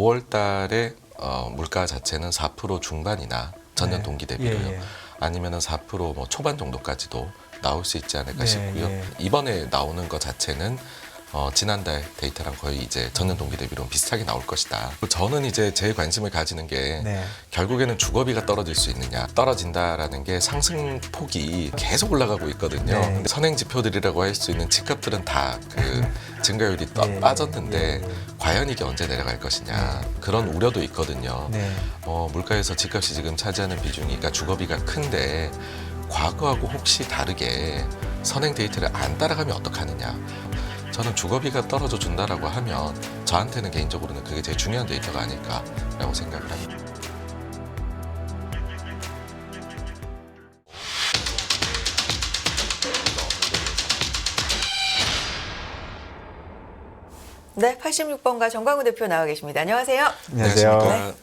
5월 달에 물가 자체는 4% 중반이나 전년 동기 대비로요. 아니면은 4%뭐 초반 정도까지도 나올 수 있지 않을까 싶고요. 이번에 나오는 것 자체는 지난달 데이터랑 거의 이제 전년 동기 대비로 비슷하게 나올 것이다. 저는 이제 제일 관심을 가지는 게 결국에는 주거비가 떨어질 수 있느냐. 떨어진다라는 게 상승폭이 계속 올라가고 있거든요. 근데 선행 지표들이라고 할 수 있는 집값들은 다 그 증가율이 빠졌는데 과연 이게 언제 내려갈 것이냐. 그런 우려도 있거든요. 물가에서 집값이 지금 차지하는 비중이, 그러니까 주거비가 큰데 과거하고 혹시 다르게 선행 데이터를 안 따라가면 어떡하느냐. 저는 주거비가 떨어져 준다라고 하면 저한테는 개인적으로는 그게 제일 중요한 데이터가 아닐까라고 생각을 합니다. 네, 86번가 정광훈 대표 나와 계십니다. 안녕하세요. 안녕하세요.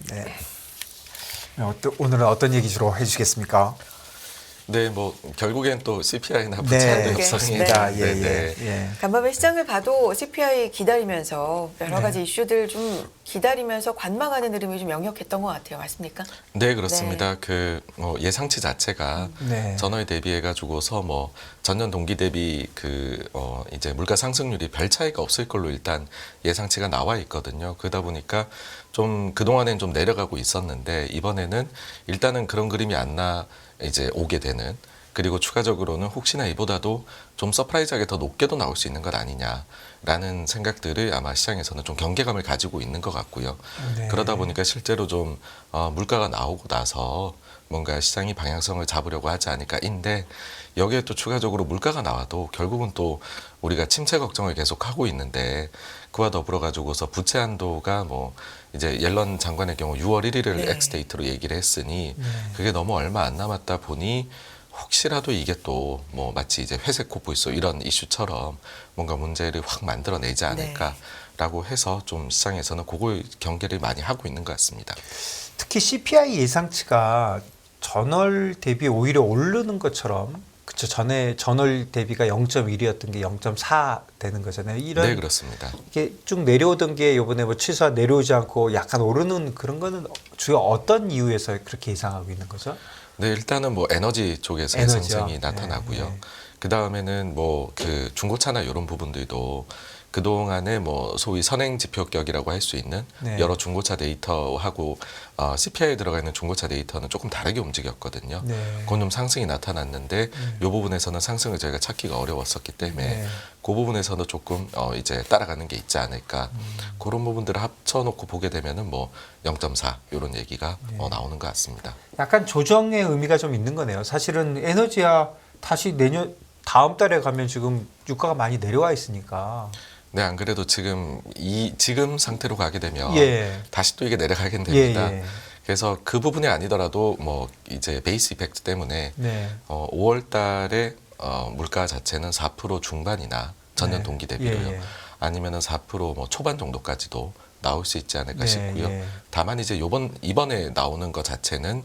오늘은 어떤 얘기 주로 해주시겠습니까? 네, 뭐 결국엔 또 CPI나 부채한도 협상이다. 간밤에 시장을 봐도 CPI 기다리면서 여러 가지 이슈들 좀 기다리면서 관망하는 흐름이 좀 역력했던 것 같아요. 맞습니까? 네, 그렇습니다. 그 예상치 자체가 전월 대비해가지고서 뭐 전년 동기 대비 이제 물가 상승률이 별 차이가 없을 걸로 일단 예상치가 나와 있거든요. 그러다 보니까 좀 그동안엔 좀 내려가고 있었는데 이번에는 일단은 그런 그림이 이제 오게 되는, 그리고 추가적으로는 혹시나 이보다도 좀 서프라이즈하게 더 높게도 나올 수 있는 것 아니냐라는 생각들을 아마 시장에서는 좀 경계감을 가지고 있는 것 같고요. 그러다 보니까 실제로 좀 물가가 나오고 나서 뭔가 시장이 방향성을 잡으려고 하지 않을까인데, 여기에 또 추가적으로 물가가 나와도 결국은 또 우리가 침체 걱정을 계속 하고 있는데, 그와 더불어 가지고서 부채 한도가 뭐 이제 옐런 장관의 경우 6월 1일을 엑스데이트로 얘기를 했으니 그게 너무 얼마 안 남았다 보니 혹시라도 이게 또 뭐 마치 이제 회색 코뿔소 이런 이슈처럼 뭔가 문제를 확 만들어내지 않을까라고 해서 좀 시장에서는 그걸 경계를 많이 하고 있는 것 같습니다. 특히 CPI 예상치가 전월 대비 오히려 오르는 것처럼, 그렇죠. 전월 대비가 0.1이었던 게 0.4 되는 거잖아요. 네, 그렇습니다. 이게 쭉 내려오던 게 이번에 뭐 최소한 내려오지 않고 약간 오르는 그런 거는 주요 어떤 이유에서 그렇게 예상하고 있는 거죠? 네, 일단은 뭐 에너지 쪽에서의 상승이 나타나고요. 그 다음에는 뭐 그 중고차나 이런 부분들도 그동안에 뭐 소위 선행 지표격이라고 할 수 있는 여러 중고차 데이터하고 CPI에 들어가 있는 중고차 데이터는 조금 다르게 움직였거든요. 그건 좀 상승이 나타났는데 이 부분에서는 상승을 저희가 찾기가 어려웠었기 때문에 그 부분에서는 조금 이제 따라가는 게 있지 않을까. 그런 부분들을 합쳐놓고 보게 되면은 뭐 0.4 이런 얘기가 나오는 것 같습니다. 약간 조정의 의미가 좀 있는 거네요. 사실은 에너지야 다시 다음 달에 가면 지금 유가가 많이 내려와 있으니까. 네, 안 그래도 지금 상태로 가게 되면 다시 또 이게 내려가게 됩니다. 그래서 그 부분이 아니더라도 뭐 이제 베이스 이펙트 때문에 5월 달에 물가 자체는 4% 중반이나 전년 동기 대비로요. 아니면은 4%뭐 초반 정도까지도 나올 수 있지 않을까 싶고요. 다만 이제 이번에 나오는 것 자체는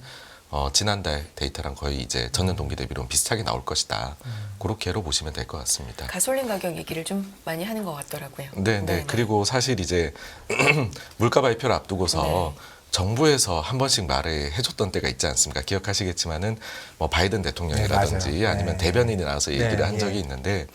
지난달 데이터랑 거의 이제 전년 동기 대비로 비슷하게 나올 것이다. 그렇게로 보시면 될 것 같습니다. 가솔린 가격 얘기를 좀 많이 하는 것 같더라고요. 네. 그리고 사실 이제 물가 발표를 앞두고서 정부에서 한 번씩 말을 해줬던 때가 있지 않습니까? 기억하시겠지만은 뭐 바이든 대통령이라든지 아니면 대변인이 나와서 얘기를 한 적이 있는데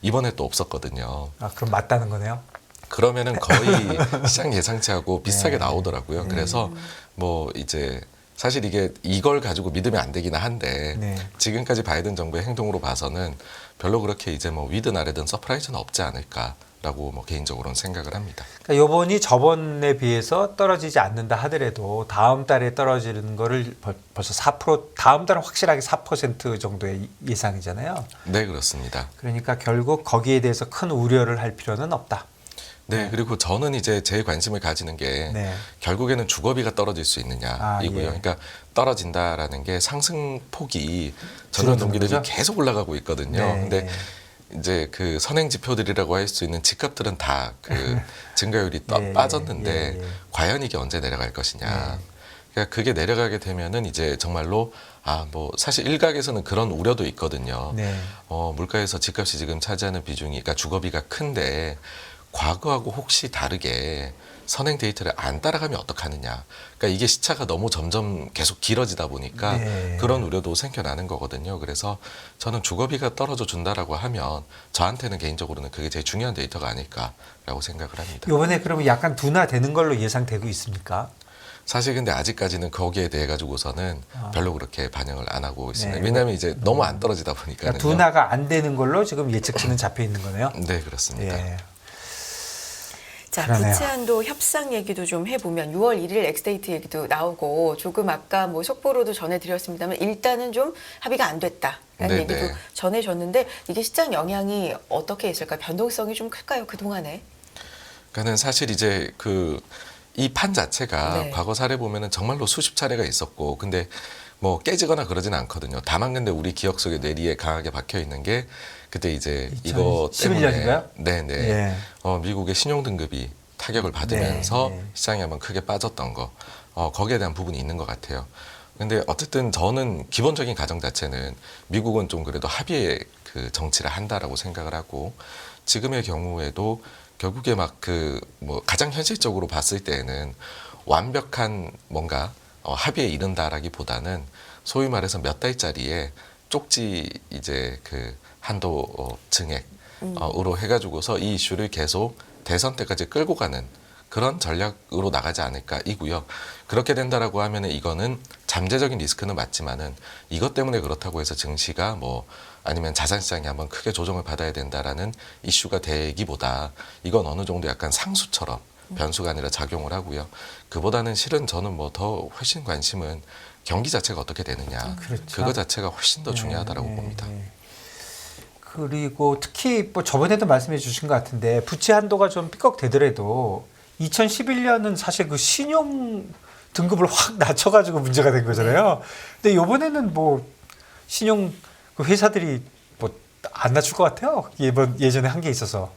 이번에 또 없었거든요. 아, 그럼 맞다는 거네요? 그러면은 거의 시장 예상치하고 비슷하게 나오더라고요. 그래서 뭐 이제 사실 이걸 가지고 믿으면 안 되긴 한데 지금까지 바이든 정부의 행동으로 봐서는 별로 그렇게 이제 뭐 위든 아래든 서프라이즈는 없지 않을까라고 뭐 개인적으로는 생각을 합니다. 그러니까 이번이 저번에 비해서 떨어지지 않는다 하더라도 다음 달에 떨어지는 거를 벌써 4%, 다음 달은 확실하게 4% 정도의 예상이잖아요. 네, 그렇습니다. 그러니까 결국 거기에 대해서 큰 우려를 할 필요는 없다. 네, 그리고 저는 이제 제일 관심을 가지는 게 결국에는 주거비가 떨어질 수 있느냐 이고요. 그러니까 떨어진다라는 게 상승폭이 전년 동기 대비 계속 올라가고 있거든요. 근데 이제 그 선행 지표들이라고 할 수 있는 집값들은 다 그 증가율이 빠졌는데 과연 이게 언제 내려갈 것이냐. 그러니까 그게 내려가게 되면은 이제 정말로 뭐 사실 일각에서는 그런 우려도 있거든요. 물가에서 집값이 지금 차지하는 비중이, 그러니까 주거비가 큰데 과거하고 혹시 다르게 선행 데이터를 안 따라가면 어떡하느냐. 그러니까 이게 시차가 너무 점점 계속 길어지다 보니까 네. 그런 우려도 생겨나는 거거든요. 그래서 저는 주거비가 떨어져 준다라고 하면 저한테는 개인적으로는 그게 제일 중요한 데이터가 아닐까라고 생각을 합니다. 이번에 그러면 약간 둔화되는 걸로 예상되고 있습니까? 사실 근데 아직까지는 거기에 대해 가지고서는 별로 그렇게 반영을 안 하고 있습니다. 네. 왜냐하면 이제 너무 안 떨어지다 보니까요. 그러니까 둔화가 안 되는 걸로 지금 예측치는 잡혀 있는 거네요. 네, 그렇습니다. 예. 자, 그러네요. 부채한도 협상 얘기도 좀 해보면 6월 1일 엑스데이트 얘기도 나오고 조금 아까 뭐 속보로도 전해드렸습니다만 일단은 좀 합의가 안 됐다라는 네네. 얘기도 전해줬는데 이게 시장 영향이 어떻게 있을까요? 변동성이 좀 클까요? 그동안에? 그러니까는 사실 이제 이 판 자체가 네. 과거 사례 보면은 정말로 수십 차례가 있었고 근데 뭐 깨지거나 그러진 않거든요. 다만 근데 우리 기억 속에 뇌리에 강하게 박혀 있는 게 그때 이제 이거 2011 때문에 년인가요? 네네 예. 미국의 신용 등급이 타격을 받으면서 네, 네. 시장이 한번 크게 빠졌던 거 거기에 대한 부분이 있는 것 같아요. 근데 어쨌든 저는 기본적인 가정 자체는 미국은 좀 그래도 합의의 그 정치를 한다라고 생각을 하고 지금의 경우에도 결국에 막 뭐 가장 현실적으로 봤을 때에는 완벽한 뭔가 합의에 이른다라기보다는 소위 말해서 몇 달짜리에 쪽지 이제 그 한도 증액으로 해가지고서 이 이슈를 계속 대선 때까지 끌고 가는 그런 전략으로 나가지 않을까 이고요. 그렇게 된다라고 하면은 이거는 잠재적인 리스크는 맞지만은 이것 때문에 그렇다고 해서 증시가 뭐 아니면 자산시장이 한번 크게 조정을 받아야 된다라는 이슈가 되기보다 이건 어느 정도 약간 상수처럼 변수가 아니라 작용을 하고요. 그보다는 실은 저는 뭐 더 훨씬 관심은 경기 자체가 어떻게 되느냐. 그렇죠. 그거 자체가 훨씬 더 중요하다라고 네, 봅니다. 네. 그리고 특히 뭐 저번에도 말씀해 주신 것 같은데 부채 한도가 좀 삐걱대더라도 2011년은 사실 그 신용 등급을 확 낮춰가지고 문제가 된 거잖아요. 근데 이번에는 뭐 신용 그 회사들이 뭐 안 낮출 것 같아요. 예전에 한 게 있어서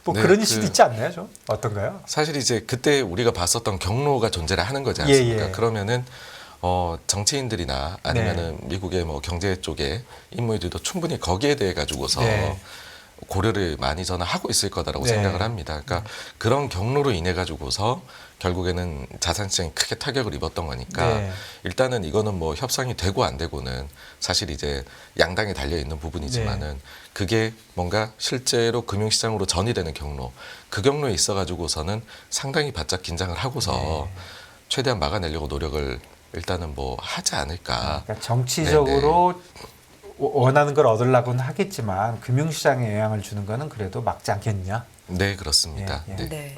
뭐 네, 그런 이슈도 있지 않나요, 좀 어떤가요? 사실 이제 그때 우리가 봤었던 경로가 존재를 하는 거지 않습니까? 예. 그러면은 정치인들이나 아니면은 미국의 뭐 경제 쪽에 인물들도 충분히 거기에 대해 가지고서 네. 고려를 많이 저는 하고 있을 거다라고 네. 생각을 합니다. 그러니까 그런 경로로 인해 가지고서 결국에는 자산 시장이 크게 타격을 입었던 거니까 네. 일단은 이거는 뭐 협상이 되고 안 되고는 사실 이제 양당에 달려 있는 부분이지만은 네. 그게 뭔가 실제로 금융시장으로 전이되는 경로 그 경로에 있어 가지고서는 상당히 바짝 긴장을 하고서 네. 최대한 막아내려고 노력을 일단은 뭐 하지 않을까. 그러니까 정치적으로 원하는 걸 얻으려고는 하겠지만 금융시장에 영향을 주는 거는 그래도 막지 않겠냐? 네, 그렇습니다. 예, 예. 네. 네.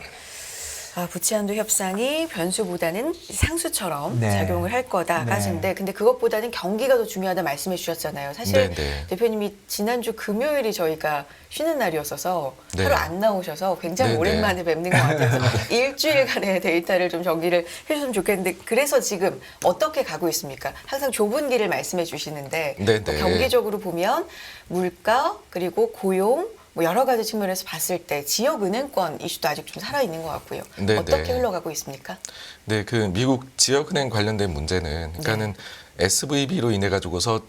부채한도 협상이 변수보다는 상수처럼 네. 작용을 할 거다 네. 하시는데 근데 그것보다는 경기가 더 중요하다 말씀해 주셨잖아요. 사실 네. 대표님이 지난주 금요일이 저희가 쉬는 날이었어서 네. 하루 안 나오셔서 굉장히 네, 오랜만에 뵙는 것 같아서 일주일간의 데이터를 좀 정리를 해주셨으면 좋겠는데 그래서 지금 어떻게 가고 있습니까? 항상 좁은 길을 말씀해 주시는데 네, 뭐 네. 경기적으로 보면 물가 그리고 고용 뭐 여러 가지 측면에서 봤을 때 지역 은행권 이슈도 아직 좀 살아 있는 것 같고요. 네, 어떻게 네. 흘러가고 있습니까? 네, 그 미국 지역은행 관련된 문제는 그러니까는 SVB로 인해 가지고서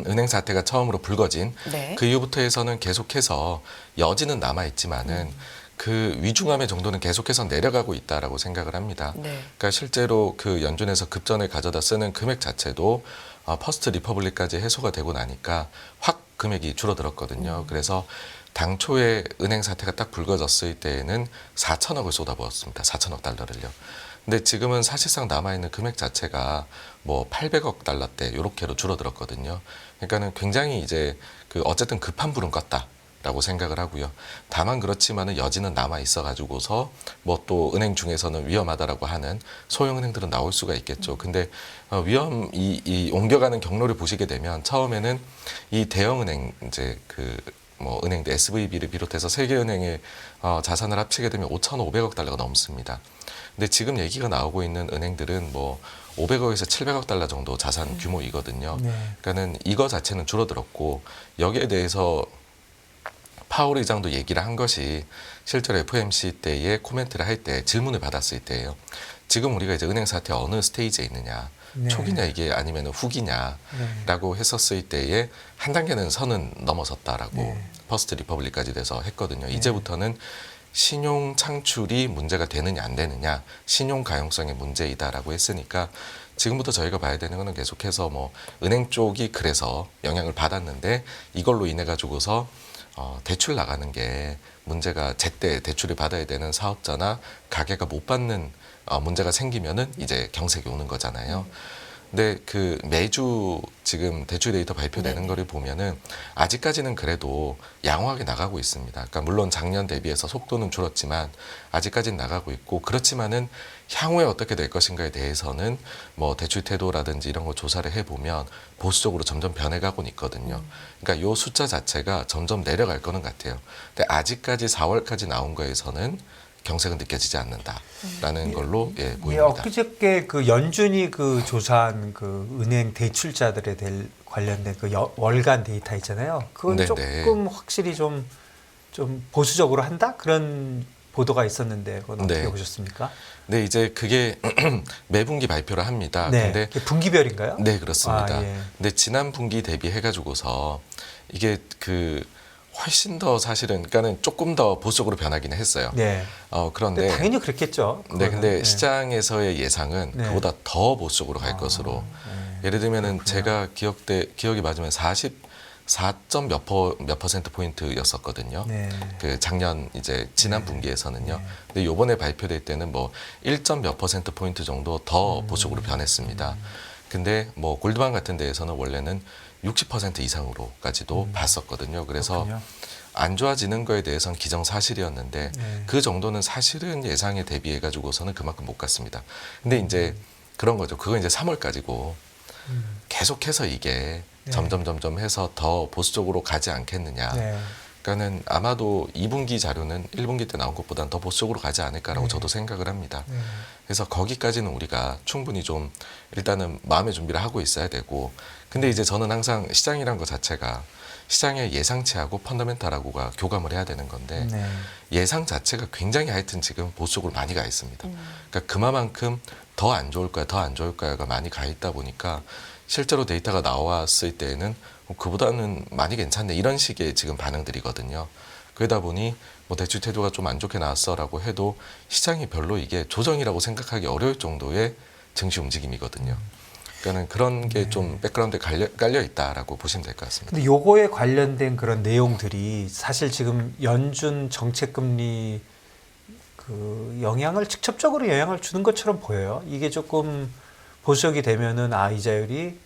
은행 사태가 처음으로 불거진 네. 그 이후부터 해서는 계속해서 여지는 남아 있지만은 그 위중함의 정도는 계속해서 내려가고 있다라고 생각을 합니다. 네. 그러니까 실제로 그 연준에서 급전을 가져다 쓰는 금액 자체도 퍼스트 리퍼블릭까지 해소가 되고 나니까 확 금액이 줄어들었거든요. 그래서 당초에 은행 사태가 딱 불거졌을 때에는 4천억을 쏟아부었습니다. 4천억 달러를요. 근데 지금은 사실상 남아있는 금액 자체가 뭐 800억 달러대 요렇게로 줄어들었거든요. 그러니까는 굉장히 이제 그 어쨌든 급한 불은 껐다라고 생각을 하고요. 다만 그렇지만은 여지는 남아 있어 가지고서 뭐 또 은행 중에서는 위험하다라고 하는 소형 은행들은 나올 수가 있겠죠. 근데 이 옮겨가는 경로를 보시게 되면 처음에는 이 대형 은행 이제 뭐 은행들 SVB를 비롯해서 세 개 은행의 자산을 합치게 되면 5,500억 달러가 넘습니다. 근데 지금 얘기가 나오고 있는 은행들은 뭐 500억에서 700억 달러 정도 자산 규모이거든요. 네. 그러니까는 이거 자체는 줄어들었고 여기에 대해서 파월 의장도 얘기를 한 것이 실제로 FOMC 때에 코멘트를 할 때 질문을 받았을 때예요. 지금 우리가 이제 은행 사태 어느 스테이지에 있느냐. 네. 초기냐 이게 아니면 후기냐라고 했었을 때에 한 단계는 선은 넘어섰다라고 네. 퍼스트 리퍼블릭까지 돼서 했거든요. 이제부터는 신용 창출이 문제가 되느냐 안 되느냐, 신용 가용성의 문제이다라고 했으니까 지금부터 저희가 봐야 되는 거는 계속해서 뭐 은행 쪽이 그래서 영향을 받았는데 이걸로 인해 가지고서 대출 나가는 게 문제가 제때 대출을 받아야 되는 사업자나 가게가 못 받는 문제가 생기면은 이제 경색이 오는 거잖아요. 근데 그 매주 지금 대출 데이터 발표되는 거를 보면은 아직까지는 그래도 양호하게 나가고 있습니다. 그러니까 물론 작년 대비해서 속도는 줄었지만 아직까지는 나가고 있고, 그렇지만은 향후에 어떻게 될 것인가에 대해서는 뭐 대출 태도라든지 이런 거 조사를 해보면 보수적으로 점점 변해가고 있거든요. 그러니까 요 숫자 자체가 점점 내려갈 거는 같아요. 근데 아직까지 4월까지 나온 거에서는 경색은 느껴지지 않는다라는 걸로 보입니다. 엊그저께 그 연준이 그 조사한 그 은행 대출자들에 대해 관련된 그 월간 데이터 있잖아요. 그건 네네. 조금 확실히 좀 보수적으로 한다 그런 보도가 있었는데 그건 어떻게 네. 보셨습니까? 네, 이제 그게 매분기 발표를 합니다. 네, 근데 그게 분기별인가요? 네, 그렇습니다. 아, 예. 근데 지난 분기 대비해 가지고서 이게 그 훨씬 더 사실은 그러니까는 조금 더 보수적으로 변하기는 했어요. 네. 그런데 당연히 그랬겠죠. 네, 그거는. 근데 네. 시장에서의 예상은 네. 그보다 더 보수적으로 갈 것으로. 예를 들면은 제가 기억이 맞으면 44점 몇 퍼센트 포인트였었거든요. 네. 그 작년 이제 지난 분기에서는요. 근데 요번에 발표될 때는 뭐 1점 몇 퍼센트 포인트 정도 더 보수적으로 변했습니다. 근데 뭐 골드만 같은 데에서는 원래는 60% 이상으로까지도 봤었거든요. 그래서 그렇군요. 안 좋아지는 거에 대해서는 기정사실이었는데 네. 그 정도는 사실은 예상에 대비해 가지고서는 그만큼 못 갔습니다. 근데 이제 그런 거죠. 그거 이제 3월까지고 계속해서 이게 네. 점점 해서 더 보수적으로 가지 않겠느냐. 네. 그러니까는 아마도 2분기 자료는 1분기 때 나온 것보다는 더 보수적으로 가지 않을까라고 네. 저도 생각을 합니다. 네. 그래서 거기까지는 우리가 충분히 좀 일단은 마음의 준비를 하고 있어야 되고, 근데 이제 저는 항상 시장이란 것 자체가 시장의 예상치하고 펀더멘탈하고가 교감을 해야 되는 건데 네. 예상 자체가 굉장히 하여튼 지금 보수적으로 많이 가 있습니다. 그러니까 그만큼 더 안 좋을 거야, 더 안 좋을 거야가 많이 가 있다 보니까 실제로 데이터가 나왔을 때에는 그보다는 많이 괜찮네 이런 식의 지금 반응들이거든요. 그러다 보니 뭐 대출 태도가 좀 안 좋게 나왔어라고 해도 시장이 별로 이게 조정이라고 생각하기 어려울 정도의 증시 움직임이거든요. 그러니까는 그런 게 좀 백그라운드에 깔려 있다라고 보시면 될 것 같습니다. 근데 요거에 관련된 그런 내용들이 사실 지금 연준 정책금리 그 영향을 직접적으로 영향을 주는 것처럼 보여요. 이게 조금 보수적이 되면은 이자율이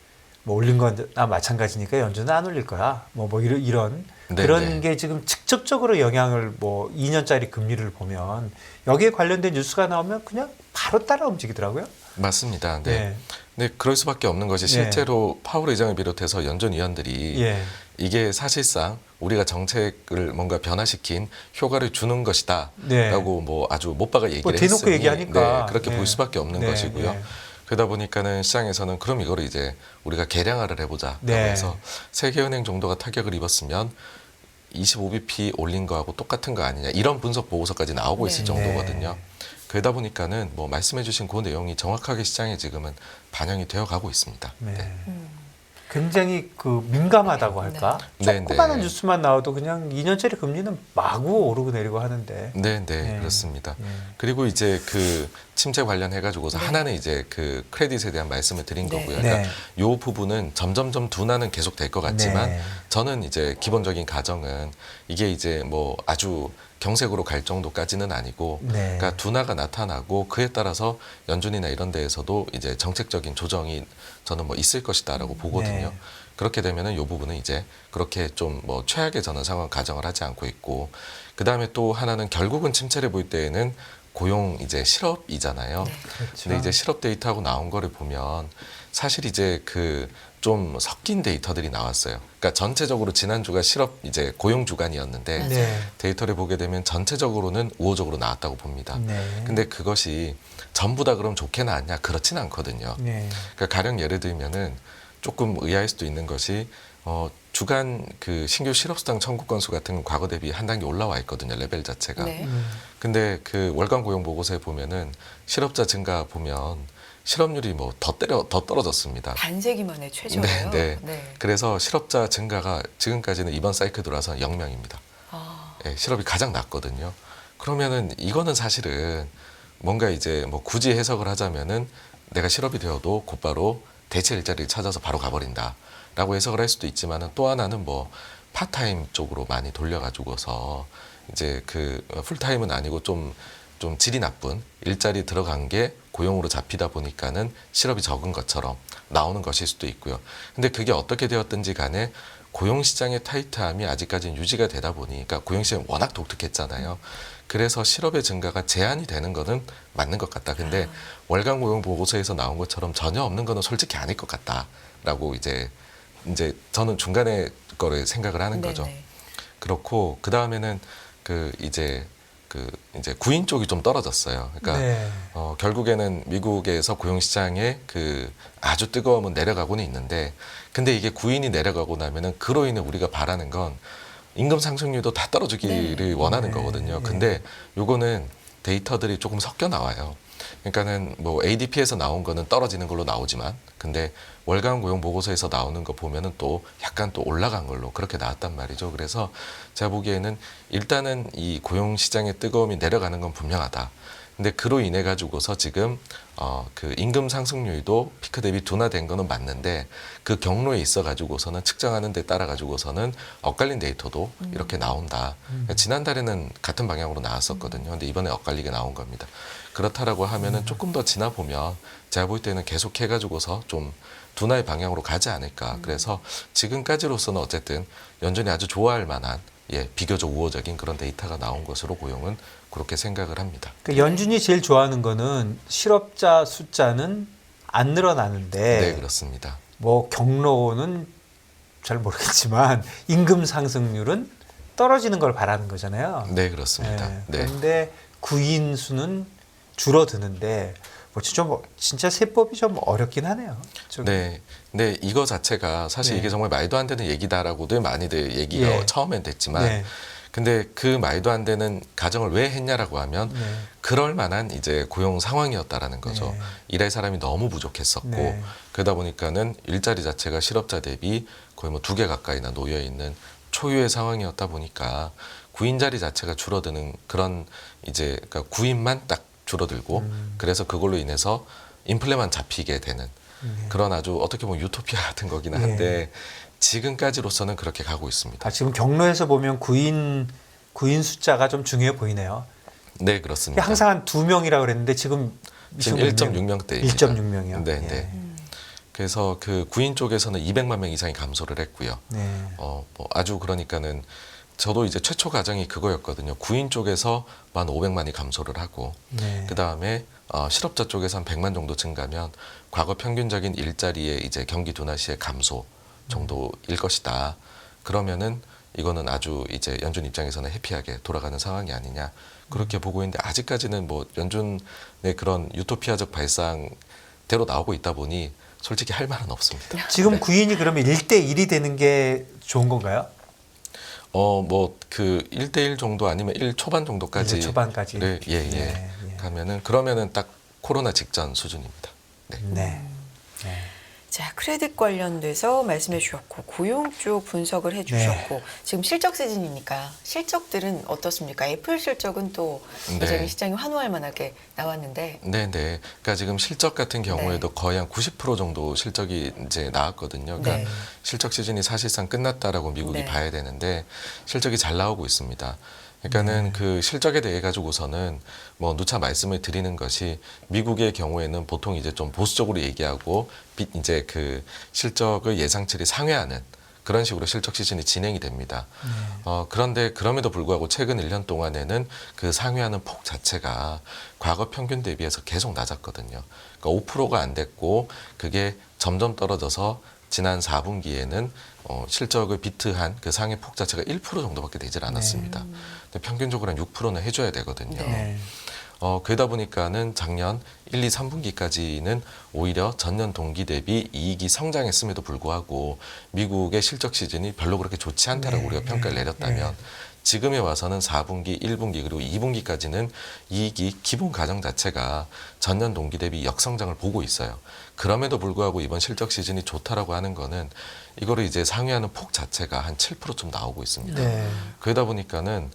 뭐 올린 거나 마찬가지니까 연준은 안 올릴 거야. 뭐 이런 네, 그런 네. 게 지금 직접적으로 영향을 뭐 2년짜리 금리를 보면 여기에 관련된 뉴스가 나오면 그냥 바로 따라 움직이더라고요. 맞습니다. 네. 네. 네, 그럴 수밖에 없는 것이 실제로 파월 의장을 비롯해서 연준 위원들이 예. 이게 사실상 우리가 정책을 뭔가 변화시킨 효과를 주는 것이다라고 네. 뭐 아주 못 박아 얘기를 뭐 대놓고 했으니 얘기하니까. 네, 그렇게 네. 볼 수밖에 없는 네, 것이고요. 네. 그러다 보니까는 시장에서는 그럼 이거를 이제 우리가 계량화를 해보자. 네. 그래서 세계은행 정도가 타격을 입었으면 25bp 올린 거하고 똑같은 거 아니냐 이런 분석 보고서까지 나오고 있을 네. 정도거든요. 그러다 보니까는 뭐 말씀해주신 그 내용이 정확하게 시장에 지금은 반영이 되어 가고 있습니다. 네. 네. 굉장히 그 민감하다고 할까? 네. 조그마한 네. 뉴스만 나와도 그냥 2년짜리 금리는 마구 오르고 내리고 하는데. 네, 네. 그렇습니다. 네. 그리고 이제 그 침체 관련해 가지고서 하나는 이제 그 크레딧에 대한 말씀을 드린 네. 거고요. 네. 그러니까 요 부분은 점점점 둔화는 계속 될 것 같지만 네. 저는 이제 기본적인 가정은 이게 이제 뭐 아주 경색으로 갈 정도까지는 아니고 네. 그러니까 둔화가 나타나고 그에 따라서 연준이나 이런 데에서도 이제 정책적인 조정이 저는 뭐 있을 것이다라고 보거든요. 네. 그렇게 되면은 이 부분은 이제 그렇게 좀 뭐 최악의 저는 상황 가정을 하지 않고 있고, 그 다음에 또 하나는 결국은 침체를 볼 때에는 고용 이제 실업이잖아요. 그렇죠. 근데 이제 실업 데이터하고 나온 거를 보면 사실 이제 그 좀 섞인 데이터들이 나왔어요. 그러니까 전체적으로 지난주가 실업 이제 고용 주간이었는데 네. 데이터를 보게 되면 전체적으로는 우호적으로 나왔다고 봅니다. 네. 근데 그것이 전부 다 그럼 좋게 나왔냐? 그렇진 않거든요. 네. 그러니까 가령 예를 들면은 조금 의아할 수도 있는 것이 주간 그 신규 실업수당 청구 건수 같은 건 과거 대비 한 단계 올라와 있거든요. 레벨 자체가. 네. 근데 그 월간 고용 보고서에 보면은 실업자 증가 보면 실업률이 뭐 더 떨어졌습니다. 반세기만에 최저예요. 네. 그래서 실업자 증가가 지금까지는 이번 사이클 들어와서 0명입니다. 아, 예, 실업이 가장 낮거든요. 그러면은 이거는 사실은 뭔가 이제 뭐 굳이 해석을 하자면은 내가 실업이 되어도 곧바로 대체 일자리를 찾아서 바로 가버린다라고 해석을 할 수도 있지만은 또 하나는 뭐 파타임 쪽으로 많이 돌려가지고서 이제 그 풀타임은 아니고 좀 질이 나쁜 일자리 들어간 게 고용으로 잡히다 보니까는 실업이 적은 것처럼 나오는 것일 수도 있고요. 근데 그게 어떻게 되었든지 간에 고용시장의 타이트함이 아직까지는 유지가 되다 보니까 고용시장이 워낙 독특했잖아요. 그래서 실업의 증가가 제한이 되는 거는 맞는 것 같다. 근데 월간 고용 보고서에서 나온 것처럼 전혀 없는 거는 솔직히 아닐 것 같다라고 이제 저는 중간에 거를 생각을 하는 거죠. 네네. 그렇고 그 다음에는 이제 구인 쪽이 좀 떨어졌어요. 그러니까 네. 결국에는 미국에서 고용시장의 아주 뜨거움은 내려가고는 있는데, 근데 이게 구인이 내려가고 나면은 그로 인해 우리가 바라는 건 임금 상승률도 다 떨어지기를 네. 원하는 네. 거거든요. 네. 근데 요거는 데이터들이 조금 섞여 나와요. 그러니까는 뭐 ADP에서 나온 거는 떨어지는 걸로 나오지만, 근데 월간 고용 보고서에서 나오는 거 보면은 또 약간 또 올라간 걸로 그렇게 나왔단 말이죠. 그래서 제가 보기에는 일단은 이 고용 시장의 뜨거움이 내려가는 건 분명하다. 근데 그로 인해 가지고서 지금 임금 상승률도 피크 대비 둔화된 거는 맞는데, 그 경로에 있어 가지고서는 측정하는 데 따라 가지고서는 엇갈린 데이터도 이렇게 나온다. 지난달에는 같은 방향으로 나왔었거든요. 근데 이번에 엇갈리게 나온 겁니다. 그렇다라고 하면은 조금 더 지나 보면 제가 볼 때는 계속 해 가지고서 좀 둔화의 방향으로 가지 않을까. 그래서 지금까지로서는 어쨌든 연준이 아주 좋아할 만한 비교적 우호적인 그런 데이터가 나온 것으로 고용은 그렇게 생각을 합니다. 그러니까 연준이 제일 좋아하는 거는 실업자 숫자는 안 늘어나는데, 네, 그렇습니다. 뭐 경로는 잘 모르겠지만 임금 상승률은 떨어지는 걸 바라는 거잖아요. 네, 그렇습니다. 네. 네. 그런데 구인 수는 줄어드는데 진짜 세법이 좀 어렵긴 하네요. 좀. 네. 근데 이거 자체가 사실 네. 이게 정말 말도 안 되는 얘기다라고들 많이들 얘기가 예. 처음엔 됐지만, 네. 근데 그 말도 안 되는 가정을 왜 했냐라고 하면 네. 그럴 만한 이제 고용 상황이었다라는 거죠. 네. 일할 사람이 너무 부족했었고, 네. 그러다 보니까는 일자리 자체가 실업자 대비 거의 뭐 2개 가까이나 놓여 있는 초유의 상황이었다 보니까 구인 자리 자체가 줄어드는 그런 이제 그러니까 구인만 딱 줄어들고, 그래서 그걸로 인해서 인플레만 잡히게 되는 그런 아주 어떻게 보면 유토피아 같은 거기는 한데, 지금까지로서는 그렇게 가고 있습니다. 지금 경로에서 보면 구인 숫자가 좀 중요해 보이네요. 네, 그렇습니다. 항상 한 2명이라고 그랬는데 지금 1.6명대입니다. 1.6명이요. 네, 네. 그래서 그 구인 쪽에서는 200만 명 이상이 감소를 했고요. 네. 뭐 아주 그러니까는 저도 이제 최초 가정이 그거였거든요. 구인 쪽에서 만 500만이 감소를 하고, 네. 그 다음에 실업자 쪽에서 한 100만 정도 증가면 과거 평균적인 일자리의 이제 경기 둔화 시의 감소 정도일 것이다. 그러면은 이거는 아주 이제 연준 입장에서는 해피하게 돌아가는 상황이 아니냐, 그렇게 보고 있는데, 아직까지는 뭐 연준의 그런 유토피아적 발상대로 나오고 있다 보니 솔직히 할 말은 없습니다. 지금 네. 구인이 그러면 1대1이 되는 게 좋은 건가요? 뭐 1대1 정도 아니면 1 초반 정도까지. 1 초반까지. 예. 가면은 그러면은 딱 코로나 직전 수준입니다. 네. 네. 자, 크레딧 관련돼서 말씀해 주셨고, 고용 쪽 분석을 해 주셨고, 지금 실적 시즌이니까 실적들은 어떻습니까? 애플 실적은 또 여전히 시장이 환호할 만하게 나왔는데. 네. 그러니까 지금 실적 같은 경우에도 거의 한 90% 정도 실적이 이제 나왔거든요. 그러니까 실적 시즌이 사실상 끝났다라고 미국이 봐야 되는데, 실적이 잘 나오고 있습니다. 그러니까는 그 실적에 대해 가지고서는 뭐 누차 말씀을 드리는 것이, 미국의 경우에는 보통 이제 좀 보수적으로 얘기하고 이제 그 실적의 예상치를 상회하는 그런 식으로 실적 시즌이 진행이 됩니다. 그런데 그럼에도 불구하고 최근 1년 동안에는 그 상회하는 폭 자체가 과거 평균 대비해서 계속 낮았거든요. 그러니까 5%가 안 됐고, 그게 점점 떨어져서 지난 4분기에는 실적을 비트한 그 상회 폭 자체가 1% 정도밖에 되질 않았습니다. 근데 평균적으로 한 6%는 해줘야 되거든요. 네. 그러다 보니까는 작년 1, 2, 3분기까지는 오히려 전년 동기 대비 이익이 성장했음에도 불구하고 미국의 실적 시즌이 별로 그렇게 좋지 않다라고 우리가 평가를 내렸다면, 지금에 와서는 4분기, 1분기 그리고 2분기까지는 이익이 기본 가정 자체가 전년 동기 대비 역성장을 보고 있어요. 그럼에도 불구하고 이번 실적 시즌이 좋다라고 하는 거는 이거를 이제 상회하는 폭 자체가 한 7%좀 나오고 있습니다. 네. 그러다 보니까는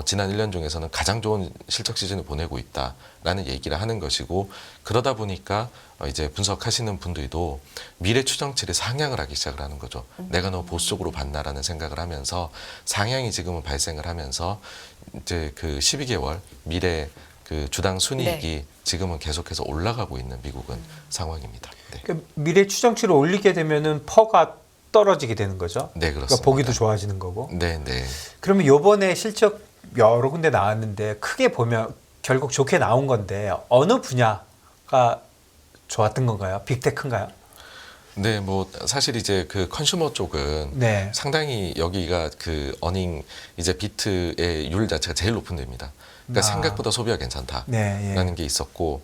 지난 1년 중에서는 가장 좋은 실적 시즌을 보내고 있다라는 얘기를 하는 것이고 그러다 보니까 이제 분석하시는 분들도 미래 추정치를 상향을 하기 시작을 하는 거죠. 내가 너무 보수적으로 봤나라는 생각을 하면서 상향이 지금은 발생을 하면서 이제 그 12개월 미래 그 주당 순이익이 네. 지금은 계속해서 올라가고 있는 미국은 상황입니다. 네. 그러니까 미래 추정치를 올리게 되면은 퍼가 떨어지게 되는 거죠. 네, 그렇습니다. 그러니까 보기도 좋아지는 거고. 네, 네. 그러면 요번에 실적 여러 군데 나왔는데 크게 보면 결국 좋게 나온 건데 어느 분야가 좋았던 건가요? 빅테크인가요? 네, 뭐 사실 이제 그 컨슈머 쪽은 네. 상당히 여기가 그 어닝 이제 비트의 율 자체가 제일 높은 데입니다. 그러니까 아. 생각보다 소비가 괜찮다라는 네, 게 있었고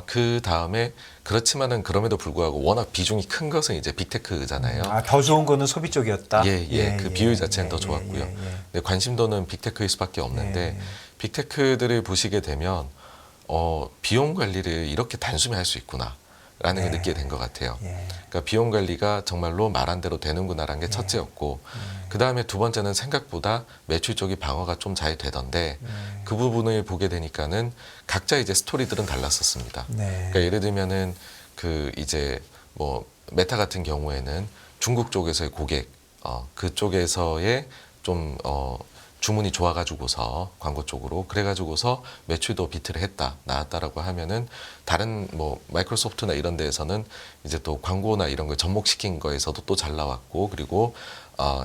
그 다음에 그렇지만은 그럼에도 불구하고 워낙 비중이 큰 것은 이제 빅테크잖아요. 더 좋은 거는 소비 쪽이었다. 그 비율 자체는 더 좋았고요. 근데 관심도는 빅테크일 수밖에 없는데 빅테크들을 보시게 되면 비용 관리를 이렇게 단숨에 할 수 있구나라는 걸 느끼게 된 것 같아요. 그러니까 비용 관리가 정말로 말한 대로 되는구나라는 게 첫째였고 그 다음에 두 번째는 생각보다 매출 쪽이 방어가 좀 잘 되던데 그 부분을 보게 되니까는 각자 이제 스토리들은 달랐었습니다. 그러니까 예를 들면은 그 이제 뭐 메타 같은 경우에는 중국 쪽에서의 고객 그쪽에서의 좀 주문이 좋아가지고서 광고 쪽으로 그래가지고서 매출도 비트를 했다 나왔다라고 하면은 다른 뭐 마이크로소프트나 이런 데에서는 이제 또 광고나 이런 걸 접목시킨 거에서도 또 잘 나왔고 그리고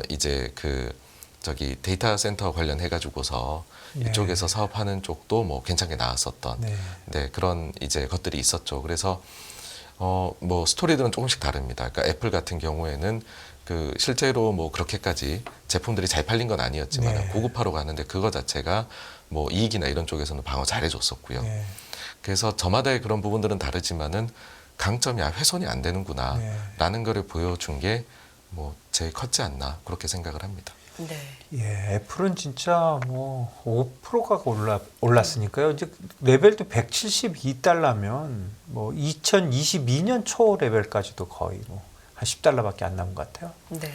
이제 그 저기 데이터 센터 관련해가지고서 이쪽에서 사업하는 쪽도 뭐 괜찮게 나왔었던 네, 그런 이제 것들이 있었죠. 그래서 뭐 스토리들은 조금씩 다릅니다. 그러니까 애플 같은 경우에는 그 실제로 뭐 그렇게까지 제품들이 잘 팔린 건 아니었지만 고급화로 가는데 그거 자체가 뭐 이익이나 이런 쪽에서는 방어 잘해줬었고요. 그래서 저마다의 그런 부분들은 다르지만은 강점이 훼손이 안 되는구나라는 거를 보여준 게 뭐 제일 컸지 않나 그렇게 생각을 합니다. 네. 애플은 진짜 뭐 5%가 올랐으니까요. 이제 레벨도 172달러면 뭐 2022년 초 레벨까지도 거의 뭐 한 10달러밖에 안 남은 것 같아요. 네.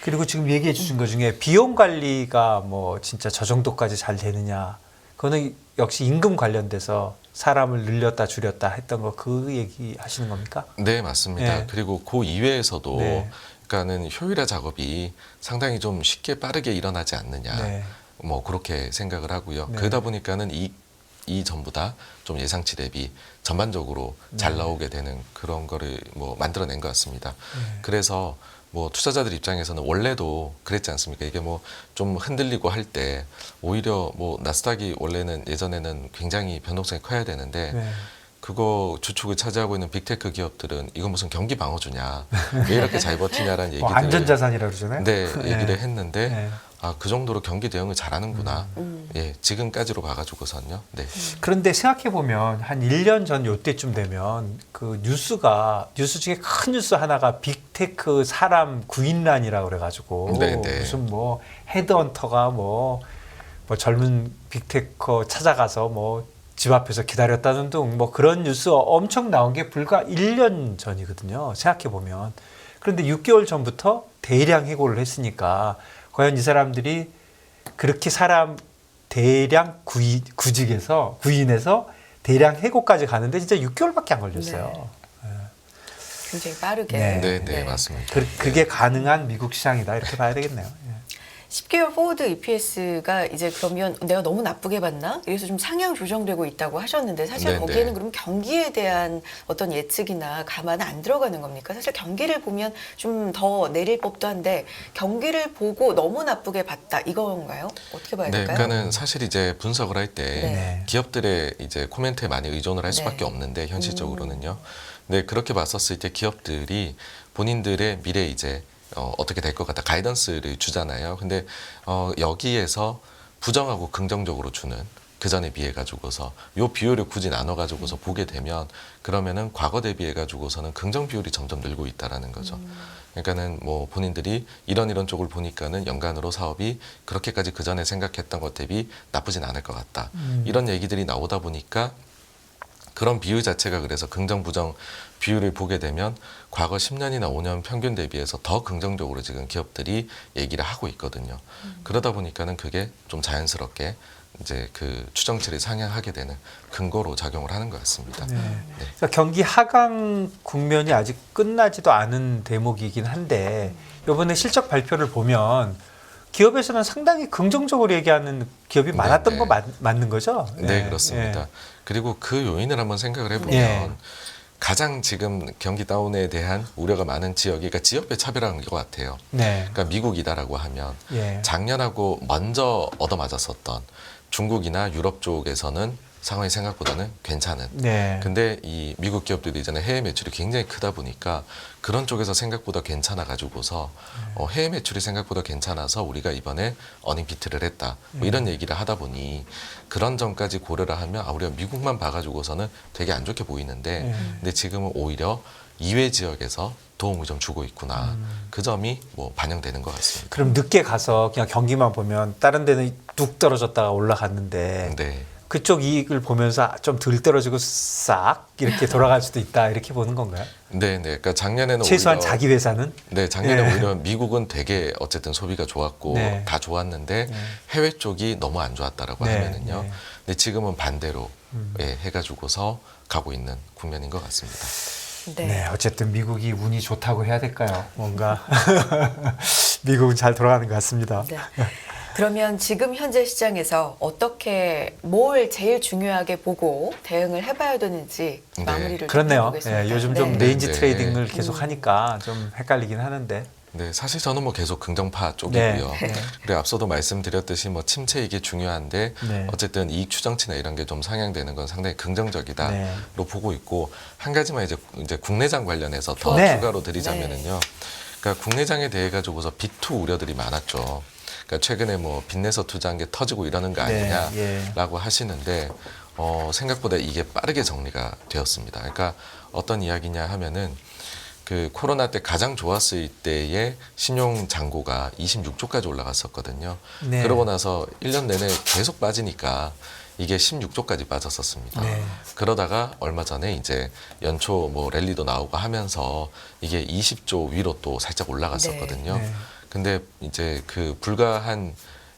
그리고 지금 얘기해 주신 것 중에 비용 관리가 뭐 진짜 저 정도까지 잘 되느냐. 그거는 역시 임금 관련돼서 사람을 늘렸다 줄였다 했던 거 그 얘기 하시는 겁니까? 네, 맞습니다. 네. 그리고 그 이외에서도 그러니까는 효율화 작업이 상당히 좀 쉽게 빠르게 일어나지 않느냐. 뭐 그렇게 생각을 하고요. 그러다 보니까는 이 전보다 좀 예상치 대비 전반적으로 잘 나오게 되는 그런 거를 뭐 만들어낸 것 같습니다. 그래서 뭐 투자자들 입장에서는 원래도 그랬지 않습니까? 이게 뭐 좀 흔들리고 할 때 오히려 뭐 나스닥이 원래는 예전에는 굉장히 변동성이 커야 되는데 그거 주축을 차지하고 있는 빅테크 기업들은 이거 무슨 경기 방어주냐 왜 이렇게 잘 버티냐라는 얘기를 안전자산이라고 그러잖아요. 네, 얘기를 했는데 그 정도로 경기 대응을 잘하는구나. 예, 지금까지로 봐가지고선요. 네. 그런데 생각해 보면 한 1년 전 요때쯤 되면 그 뉴스 중에 큰 뉴스 하나가 빅테크 사람 구인난이라고 그래가지고 무슨 뭐 헤드헌터가 뭐 젊은 빅테크 찾아가서 뭐 집 앞에서 기다렸다는 등 뭐 그런 뉴스 엄청 나온 게 불과 1년 전이거든요. 생각해 보면. 그런데 6개월 전부터 대량 해고를 했으니까 과연 이 사람들이 그렇게 사람 대량 구인해서 대량 해고까지 가는데 진짜 6개월밖에 안 걸렸어요. 굉장히 빠르게. 네, 맞습니다. 그게 가능한 미국 시장이다 이렇게 봐야 되겠네요. 10개월 포워드 EPS가 이제 그러면 내가 너무 나쁘게 봤나? 그래서 좀 상향 조정되고 있다고 하셨는데 사실 거기에는 그럼 경기에 대한 어떤 예측이나 감안은 안 들어가는 겁니까? 사실 경기를 보면 좀 더 내릴 법도 한데 경기를 보고 너무 나쁘게 봤다 이건가요? 어떻게 봐야 될까요? 그러니까는 사실 이제 분석을 할 때 기업들의 이제 코멘트에 많이 의존을 할 수밖에 없는데 현실적으로는요. 근데 그렇게 봤었을 때 기업들이 본인들의 미래 이제 어떻게 될 것 같다 가이던스를 주잖아요. 근데 여기에서 부정하고 긍정적으로 주는 그 전에 비해 가지고서 요 비율을 굳이 나눠 가지고서 보게 되면 그러면은 과거 대비해 가지고서는 긍정 비율이 점점 늘고 있다라는 거죠. 그러니까는 뭐 본인들이 이런 쪽을 보니까는 연간으로 사업이 그렇게까지 그 전에 생각했던 것 대비 나쁘진 않을 것 같다. 이런 얘기들이 나오다 보니까 그런 비율 자체가 그래서 긍정 부정 비율을 보게 되면 과거 10년이나 5년 평균 대비해서 더 긍정적으로 지금 기업들이 얘기를 하고 있거든요. 그러다 보니까는 그게 좀 자연스럽게 이제 그 추정치를 상향하게 되는 근거로 작용을 하는 것 같습니다. 네. 그러니까 경기 하강 국면이 아직 끝나지도 않은 대목이긴 한데 이번에 실적 발표를 보면 기업에서는 상당히 긍정적으로 얘기하는 기업이 많았던 거 맞는 거죠? 네, 그렇습니다. 그리고 그 요인을 한번 생각을 해보면 네. 가장 지금 경기 다운에 대한 우려가 많은 지역이 그러니까 지역별 차별화인 것 같아요. 네. 그러니까 미국이다라고 하면 예. 작년하고 먼저 얻어맞았었던 중국이나 유럽 쪽에서는 상황이 생각보다는 괜찮은. 네. 근데 이 미국 기업들도 이제는 해외 매출이 굉장히 크다 보니까 그런 쪽에서 생각보다 괜찮아 가지고서 해외 매출이 생각보다 괜찮아서 우리가 이번에 어닝 비트를 했다. 뭐 이런 얘기를 하다 보니 그런 점까지 고려를 하면 우리가 미국만 봐가지고서는 되게 안 좋게 보이는데 근데 지금은 오히려 이외 지역에서 도움을 좀 주고 있구나. 그 점이 뭐 반영되는 것 같습니다. 그럼 늦게 가서 그냥 경기만 보면 다른 데는 뚝 떨어졌다가 올라갔는데 네. 그쪽 이익을 보면서 좀 덜 떨어지고 싹 이렇게 돌아갈 수도 있다 이렇게 보는 건가요? 네, 네. 그러니까 작년에는 최소한 오히려 자기 회사는? 네, 작년에 네. 오히려 미국은 되게 어쨌든 소비가 좋았고 네. 다 좋았는데 해외 쪽이 너무 안 좋았다라고 네. 하면은요. 네. 근데 지금은 반대로 해가지고서 가고 있는 국면인 것 같습니다. 네, 어쨌든 미국이 운이 좋다고 해야 될까요? 뭔가 미국은 잘 돌아가는 것 같습니다. 네. 그러면 지금 현재 시장에서 어떻게 뭘 제일 중요하게 보고 대응을 해봐야 되는지 네. 마무리를 좀 그렇네요. 해보겠습니다. 예, 요즘 좀 네. 레인지 네. 트레이딩을 계속 하니까 좀 헷갈리긴 하는데. 네, 사실 저는 뭐 계속 긍정파 쪽이고요. 네. 그리고 앞서도 말씀드렸듯이 뭐 침체 이게 중요한데 네. 어쨌든 이익 추정치나 이런 게 좀 상향되는 건 상당히 긍정적이다로 네. 보고 있고 한 가지만 이제 국내장 관련해서 더 네. 추가로 드리자면은요. 그러니까 국내장에 대해 가지고서 빅2 우려들이 많았죠. 그러니까 최근에 뭐 빚내서 투자한 게 터지고 이러는 거 네, 아니냐라고 하시는데 생각보다 이게 빠르게 정리가 되었습니다. 그러니까 어떤 이야기냐 하면은 그 코로나 때 가장 좋았을 때의 신용 잔고가 26조까지 올라갔었거든요. 네. 그러고 나서 1년 내내 계속 빠지니까 이게 16조까지 빠졌었습니다. 네. 그러다가 얼마 전에 이제 연초 뭐 랠리도 나오고 하면서 이게 20조 위로 또 살짝 올라갔었거든요. 네. 근데 이제 그 불과 한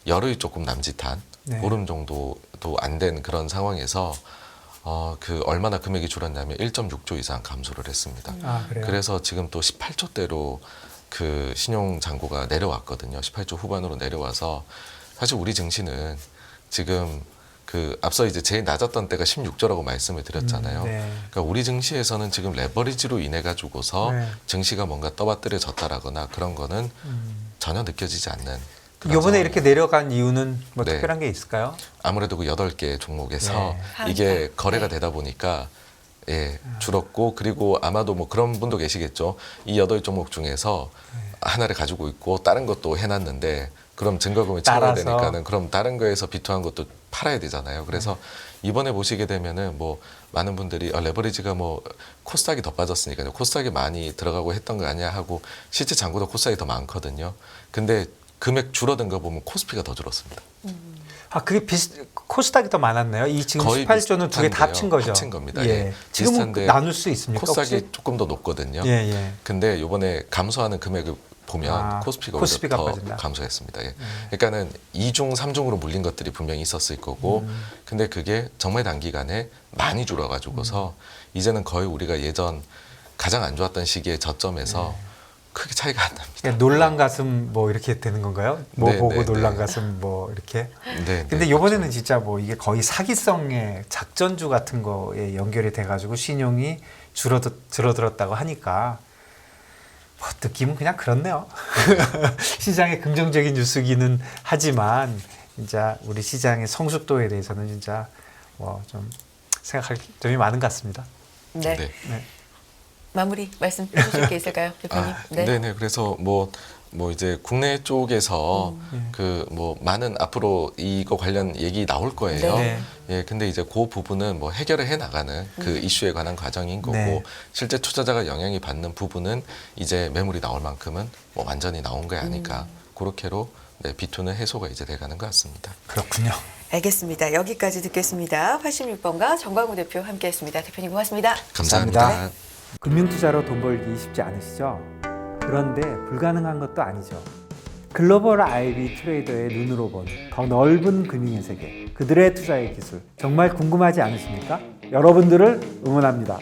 열흘 조금 남짓한 네. 보름 정도도 안 된 그런 상황에서 그 얼마나 금액이 줄었냐면 1.6조 이상 감소를 했습니다. 아, 그래요? 그래서 지금 또 18조대로 그 신용 잔고가 내려왔거든요. 18조 후반으로 내려와서 사실 우리 증시는 지금 그 앞서 이제 제일 낮았던 때가 16조라고 말씀을 드렸잖아요. 네. 그러니까 우리 증시에서는 지금 레버리지로 인해 가지고서 네. 증시가 뭔가 떠받들여졌다라거나 그런 거는 전혀 느껴지지 않는. 그런 이번에 상황이에요. 이렇게 내려간 이유는 뭐 네. 특별한 게 있을까요? 아무래도 그 8개 종목에서 네. 이게 거래가 네. 되다 보니까 줄었고 그리고 아마도 뭐 그런 분도 계시겠죠. 이 8종목 중에서 하나를 가지고 있고 다른 것도 해놨는데 그럼 증거금을 채워야 따라서. 되니까는 그럼 다른 거에서 비투한 것도 팔아야 되잖아요. 그래서 이번에 보시게 되면은 뭐 많은 분들이 레버리지가 뭐 코스닥이 더 빠졌으니까요. 코스닥이 많이 들어가고 했던 거 아니야 하고 실제 잔고도 코스닥이 더 많거든요. 근데 금액 줄어든 거 보면 코스피가 더 줄었습니다. 아, 그게 코스닥이 더 많았나요? 이 지금 거의 18조는 두 개 다 합친 거죠? 합친 겁니다. 예. 예. 지금은 비슷한데 나눌 수 있습니까? 코스닥이 혹시? 조금 더 높거든요. 예, 예. 근데 이번에 감소하는 금액을 보면 코스피가 코스피가 오히려 빠진다. 더 감소했습니다. 예. 그러니까는 2중, 3중으로 물린 것들이 분명히 있었을 거고, 근데 그게 정말 단기간에 많이 줄어가지고서 이제는 거의 우리가 예전 가장 안 좋았던 시기의 저점에서 크게 차이가 안 납니다. 그러니까 놀란 가슴 뭐 이렇게 되는 건가요? 뭐 네, 보고 네, 놀란 네. 가슴 뭐 이렇게. 네, 근데 네, 이번에는 그렇죠. 진짜 뭐 이게 거의 사기성의 작전주 같은 거에 연결이 돼가지고 신용이 줄어들었다고 하니까 뭐 느낌은 그냥 그렇네요. 시장의 긍정적인 뉴스기는 하지만 진짜 우리 시장의 성숙도에 대해서는 진짜 뭐 좀 생각할 점이 많은 것 같습니다. 네. 네. 네. 마무리 말씀 해주실 게 있을까요, 대표님? 네네. 그래서 뭐 이제 국내 쪽에서 그 뭐 많은 앞으로 이거 관련 얘기 나올 거예요. 네. 예, 근데 이제 그 부분은 뭐 해결을 해 나가는 그 이슈에 관한 과정인 거고 네. 실제 투자자가 영향이 받는 부분은 이제 매물이 나올 만큼은 뭐 완전히 나온 게 아닐까. 그렇게로 비투는 해소가 이제 돼가는 것 같습니다. 그렇군요. 알겠습니다. 여기까지 듣겠습니다. 86번가 정광우 대표 함께했습니다. 대표님 고맙습니다. 감사합니다. 금융투자로 돈 벌기 쉽지 않으시죠? 그런데 불가능한 것도 아니죠. 글로벌 IB 트레이더의 눈으로 본 더 넓은 금융의 세계, 그들의 투자의 기술 정말 궁금하지 않으십니까? 여러분들을 응원합니다.